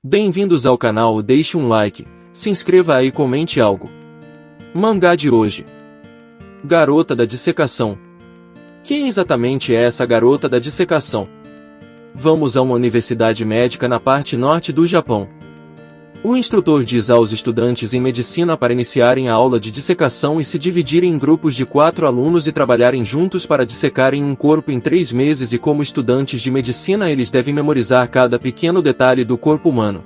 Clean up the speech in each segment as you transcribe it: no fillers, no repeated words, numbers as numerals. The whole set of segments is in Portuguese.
Bem-vindos ao canal, deixe um like, se inscreva aí e comente algo. Mangá de hoje. Garota da dissecação. Quem exatamente é essa garota da dissecação? Vamos a uma universidade médica na parte norte do Japão. O instrutor diz aos estudantes em medicina para iniciarem a aula de dissecação e se dividirem em grupos de 4 alunos e trabalharem juntos para dissecarem um corpo em 3 meses, e como estudantes de medicina eles devem memorizar cada pequeno detalhe do corpo humano.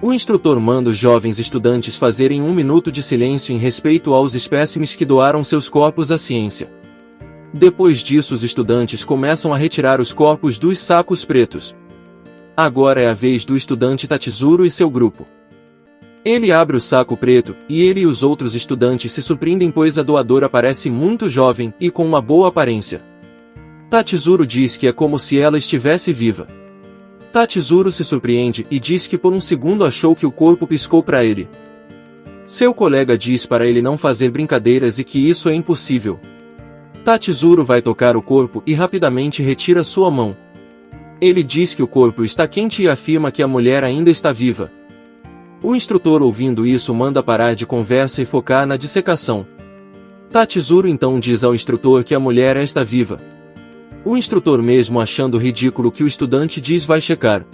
O instrutor manda os jovens estudantes fazerem 1 minuto de silêncio em respeito aos espécimes que doaram seus corpos à ciência. Depois disso os estudantes começam a retirar os corpos dos sacos pretos. Agora é a vez do estudante Tatsuro e seu grupo. Ele abre o saco preto, e ele e os outros estudantes se surpreendem pois a doadora parece muito jovem e com uma boa aparência. Tatsuro diz que é como se ela estivesse viva. Tatsuro se surpreende e diz que por um segundo achou que o corpo piscou para ele. Seu colega diz para ele não fazer brincadeiras e que isso é impossível. Tatsuro vai tocar o corpo e rapidamente retira sua mão. Ele diz que o corpo está quente e afirma que a mulher ainda está viva. O instrutor, ouvindo isso, manda parar de conversa e focar na dissecação. Tatsuro então diz ao instrutor que a mulher está viva. O instrutor, mesmo achando ridículo que o estudante diz, vai checar.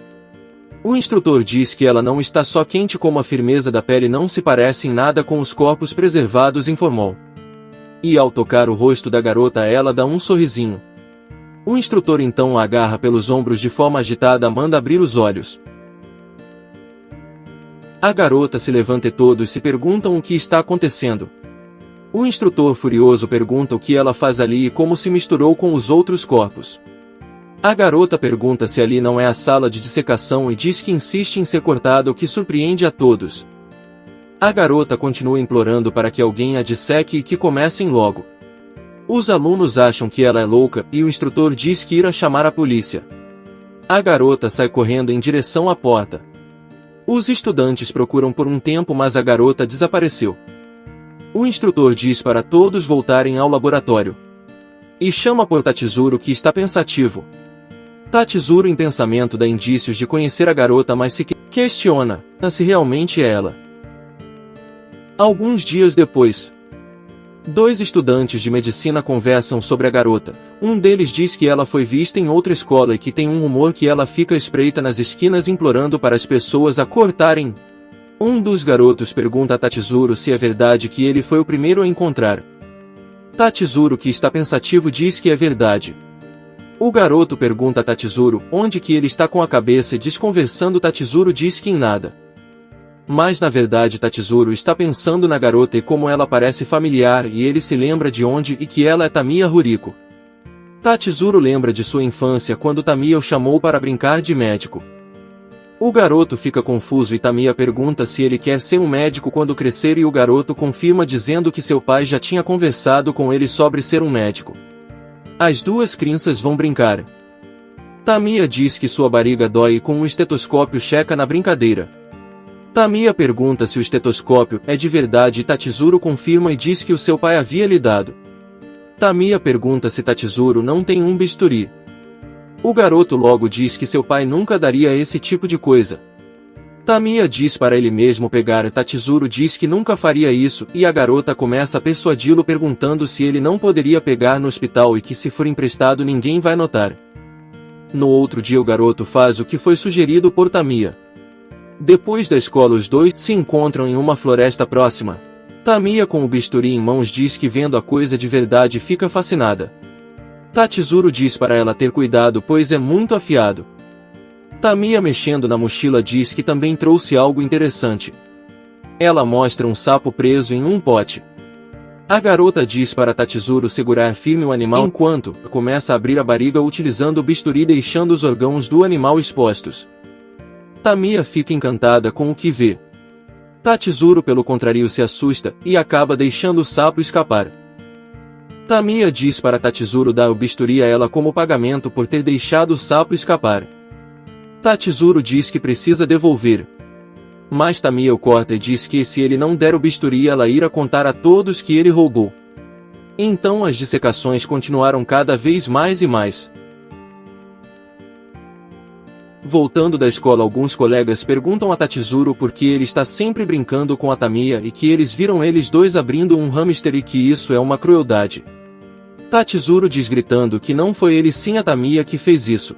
O instrutor diz que ela não está só quente, como a firmeza da pele não se parece em nada com os corpos preservados em formol. E ao tocar o rosto da garota ela dá um sorrisinho. O instrutor então a agarra pelos ombros de forma agitada, manda abrir os olhos. A garota se levanta e todos se perguntam o que está acontecendo. O instrutor, furioso, pergunta o que ela faz ali e como se misturou com os outros corpos. A garota pergunta se ali não é a sala de dissecação e diz que insiste em ser cortada, o que surpreende a todos. A garota continua implorando para que alguém a disseque e que comecem logo. Os alunos acham que ela é louca e o instrutor diz que irá chamar a polícia. A garota sai correndo em direção à porta. Os estudantes procuram por um tempo, mas a garota desapareceu. O instrutor diz para todos voltarem ao laboratório. E chama por Tatsuro, que está pensativo. Tatsuro, em pensamento, dá indícios de conhecer a garota, mas se questiona se realmente é ela. Alguns dias depois, 2 estudantes de medicina conversam sobre a garota. Um deles diz que ela foi vista em outra escola e que tem um rumor que ela fica espreita nas esquinas implorando para as pessoas a cortarem. Um dos garotos pergunta a Tatsuro se é verdade que ele foi o primeiro a encontrar. Tatsuro, que está pensativo, diz que é verdade. O garoto pergunta a Tatsuro onde que ele está com a cabeça e desconversando. Tatsuro diz que em nada. Mas na verdade Tatsuro está pensando na garota e como ela parece familiar, e ele se lembra de onde e que ela é Tamiya Ruriko. Tatsuro lembra de sua infância quando Tamiya o chamou para brincar de médico. O garoto fica confuso e Tamiya pergunta se ele quer ser um médico quando crescer, e o garoto confirma dizendo que seu pai já tinha conversado com ele sobre ser um médico. As 2 crianças vão brincar. Tamiya diz que sua barriga dói e com um estetoscópio checa na brincadeira. Tamiya pergunta se o estetoscópio é de verdade e Tatsuro confirma e diz que o seu pai havia lhe dado. Tamiya pergunta se Tatsuro não tem um bisturi. O garoto logo diz que seu pai nunca daria esse tipo de coisa. Tamiya diz para ele mesmo pegar, e Tatsuro diz que nunca faria isso, e a garota começa a persuadi-lo perguntando se ele não poderia pegar no hospital e que se for emprestado ninguém vai notar. No outro dia o garoto faz o que foi sugerido por Tamiya. Depois da escola os 2 se encontram em uma floresta próxima. Tamiya, com o bisturi em mãos, diz que vendo a coisa de verdade fica fascinada. Tatsuro diz para ela ter cuidado pois é muito afiado. Tamiya, mexendo na mochila, diz que também trouxe algo interessante. Ela mostra um sapo preso em um pote. A garota diz para Tatsuro segurar firme o animal enquanto começa a abrir a barriga utilizando o bisturi, deixando os órgãos do animal expostos. Tamiya fica encantada com o que vê. Tatsuro, pelo contrário, se assusta e acaba deixando o sapo escapar. Tamiya diz para Tatsuro dar o bisturi a ela como pagamento por ter deixado o sapo escapar. Tatsuro diz que precisa devolver. Mas Tamiya o corta e diz que se ele não der o bisturi ela irá contar a todos que ele roubou. Então as dissecações continuaram cada vez mais e mais. Voltando da escola, alguns colegas perguntam a Tatsuzuru por que ele está sempre brincando com a Tamiya e que eles viram eles dois abrindo um hamster e que isso é uma crueldade. Tatsuzuru diz gritando que não foi ele sim a Tamiya que fez isso.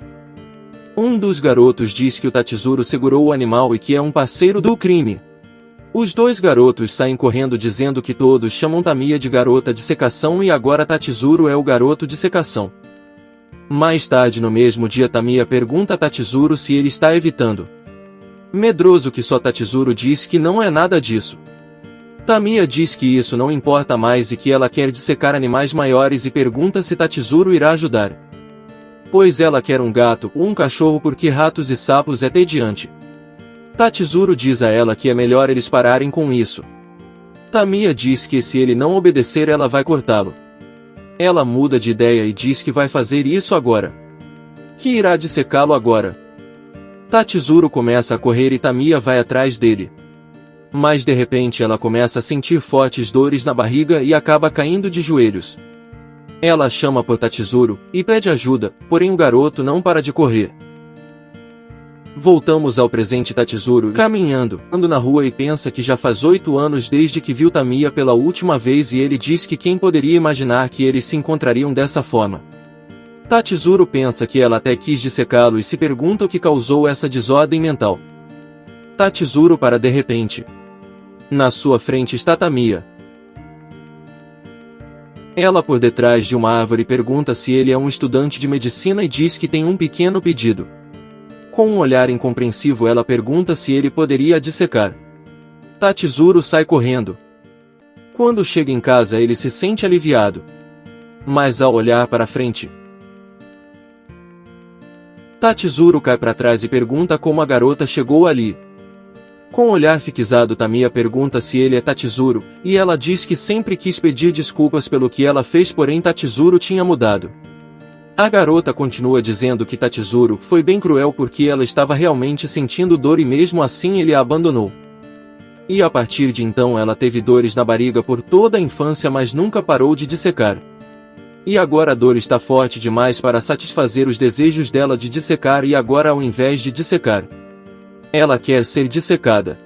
Um dos garotos diz que o Tatsuzuru segurou o animal e que é um parceiro do crime. Os dois garotos saem correndo dizendo que todos chamam Tamiya de garota de secação e agora Tatsuzuru é o garoto de secação. Mais tarde no mesmo dia, Tamiya pergunta a Tatsuzuru se ele está evitando. Medroso que só Tatsuzuru diz que não é nada disso. Tamiya diz que isso não importa mais e que ela quer dissecar animais maiores e pergunta se Tatsuzuru irá ajudar. Pois ela quer um gato ou um cachorro porque ratos e sapos é tediante. Tatsuzuru diz a ela que é melhor eles pararem com isso. Tamiya diz que se ele não obedecer ela vai cortá-lo. Ela muda de ideia e diz que vai fazer isso agora. Que irá dissecá-lo agora. Tatsuzuru começa a correr e Tamiya vai atrás dele. Mas de repente ela começa a sentir fortes dores na barriga e acaba caindo de joelhos. Ela chama por Tatsuzuru e pede ajuda, porém o garoto não para de correr. Voltamos ao presente. Tatsuzuru caminhando, anda na rua e pensa que já faz 8 anos desde que viu Tamiya pela última vez e ele diz que quem poderia imaginar que eles se encontrariam dessa forma. Tatsuzuru pensa que ela até quis dissecá-lo e se pergunta o que causou essa desordem mental. Tatsuzuru para de repente. Na sua frente está Tamiya. Ela por detrás de uma árvore pergunta se ele é um estudante de medicina e diz que tem um pequeno pedido. Com um olhar incompreensivo ela pergunta se ele poderia dissecar. Tatsuzuru sai correndo. Quando chega em casa ele se sente aliviado. Mas ao olhar para frente, Tatsuzuru cai para trás e pergunta como a garota chegou ali. Com um olhar fixado Tamiya pergunta se ele é Tatsuzuru, e ela diz que sempre quis pedir desculpas pelo que ela fez, porém Tatsuzuru tinha mudado. A garota continua dizendo que Tatsuzuru foi bem cruel porque ela estava realmente sentindo dor e mesmo assim ele a abandonou. E a partir de então ela teve dores na barriga por toda a infância, mas nunca parou de dissecar. E agora a dor está forte demais para satisfazer os desejos dela de dissecar e agora ao invés de dissecar, ela quer ser dissecada.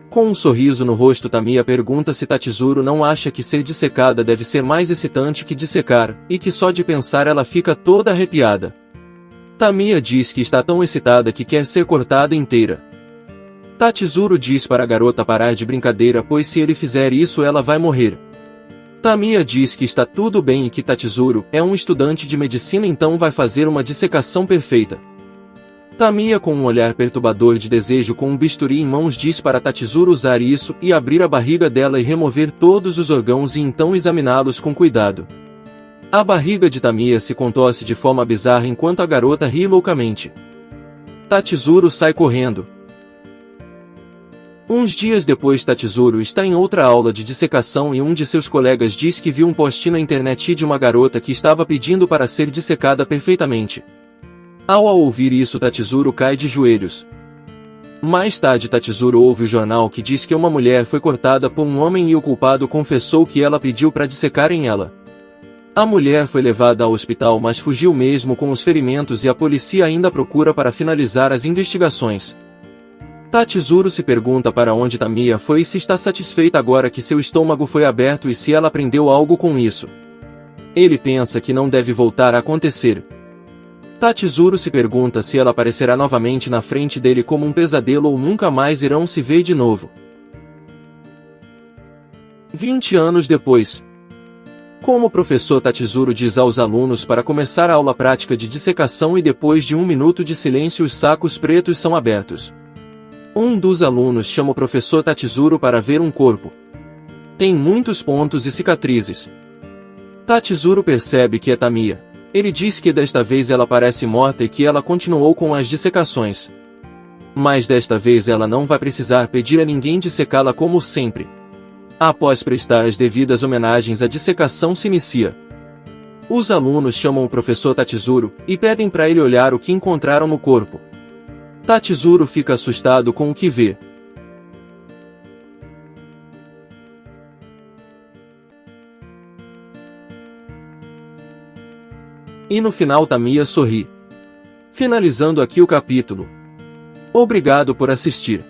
Com um sorriso no rosto Tamiya pergunta se Tatsuzuru não acha que ser dissecada deve ser mais excitante que dissecar, e que só de pensar ela fica toda arrepiada. Tamiya diz que está tão excitada que quer ser cortada inteira. Tatsuzuru diz para a garota parar de brincadeira, pois se ele fizer isso ela vai morrer. Tamiya diz que está tudo bem e que Tatsuzuru é um estudante de medicina, então vai fazer uma dissecação perfeita. Tamiya com um olhar perturbador de desejo com um bisturi em mãos diz para Tatsuzuru usar isso e abrir a barriga dela e remover todos os órgãos e então examiná-los com cuidado. A barriga de Tamiya se contorce de forma bizarra enquanto a garota ri loucamente. Tatsuzuru sai correndo. Uns dias depois Tatsuzuru está em outra aula de dissecação e um de seus colegas diz que viu um post na internet de uma garota que estava pedindo para ser dissecada perfeitamente. Ao ouvir isso Tatsuzuru cai de joelhos. Mais tarde Tatsuzuru ouve o jornal que diz que uma mulher foi cortada por um homem e o culpado confessou que ela pediu para dissecarem ela. A mulher foi levada ao hospital, mas fugiu mesmo com os ferimentos e a polícia ainda procura para finalizar as investigações. Tatsuzuru se pergunta para onde Tamiya foi e se está satisfeita agora que seu estômago foi aberto e se ela aprendeu algo com isso. Ele pensa que não deve voltar a acontecer. Tatsuzuru se pergunta se ela aparecerá novamente na frente dele como um pesadelo ou nunca mais irão se ver de novo. 20 anos depois. Como o professor Tatsuzuru diz aos alunos para começar a aula prática de dissecação e depois de 1 minuto de silêncio os sacos pretos são abertos. Um dos alunos chama o professor Tatsuzuru para ver um corpo. Tem muitos pontos e cicatrizes. Tatsuzuru percebe que é Tamiya. Ele diz que desta vez ela parece morta e que ela continuou com as dissecações. Mas desta vez ela não vai precisar pedir a ninguém dissecá-la como sempre. Após prestar as devidas homenagens, a dissecação se inicia. Os alunos chamam o professor Tatsuzuru e pedem para ele olhar o que encontraram no corpo. Tatsuzuru fica assustado com o que vê. E no final Tamiya sorri. Finalizando aqui o capítulo. Obrigado por assistir.